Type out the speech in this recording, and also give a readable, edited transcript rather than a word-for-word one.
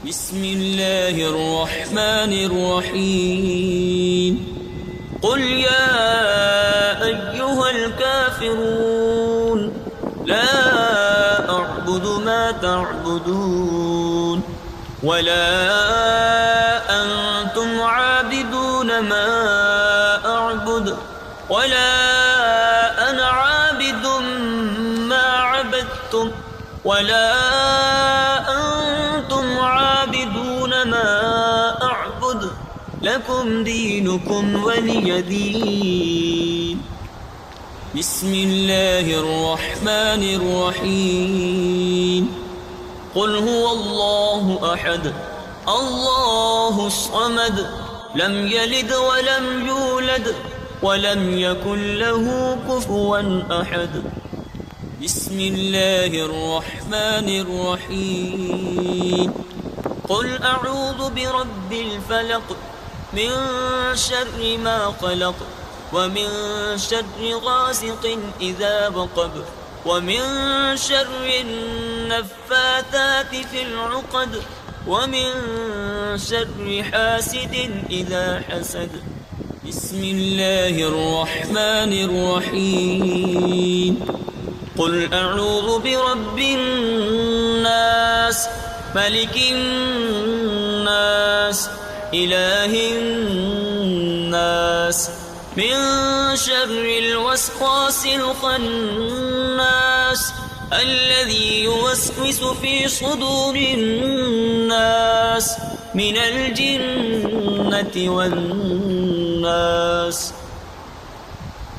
بسم الله الرحمن الرحيم قل يا أيها الكافرون لا أعبد ما تعبدون ولا أنتم عابدون ما أعبد ولا أنا عابد ما عبدتم ولا أنتم عابدون ما أعبد لكم دينكم ولي دين بسم الله الرحمن الرحيم قل هو الله أحد الله الصمد لم يلد ولم يولد ولم يكن له كفوا أحد بسم الله الرحمن الرحيم قل أعوذ برب الفلق من شر ما خلق ومن شر غاسق إذا وقب ومن شر النفاثات في العقد ومن شر حاسد إذا حسد بسم الله الرحمن الرحيم قل أعوذ برب الناس ملك الناس إله الناس من شر الوسواس الخناس الذي يوسوس في صدور الناس من الجنة والناس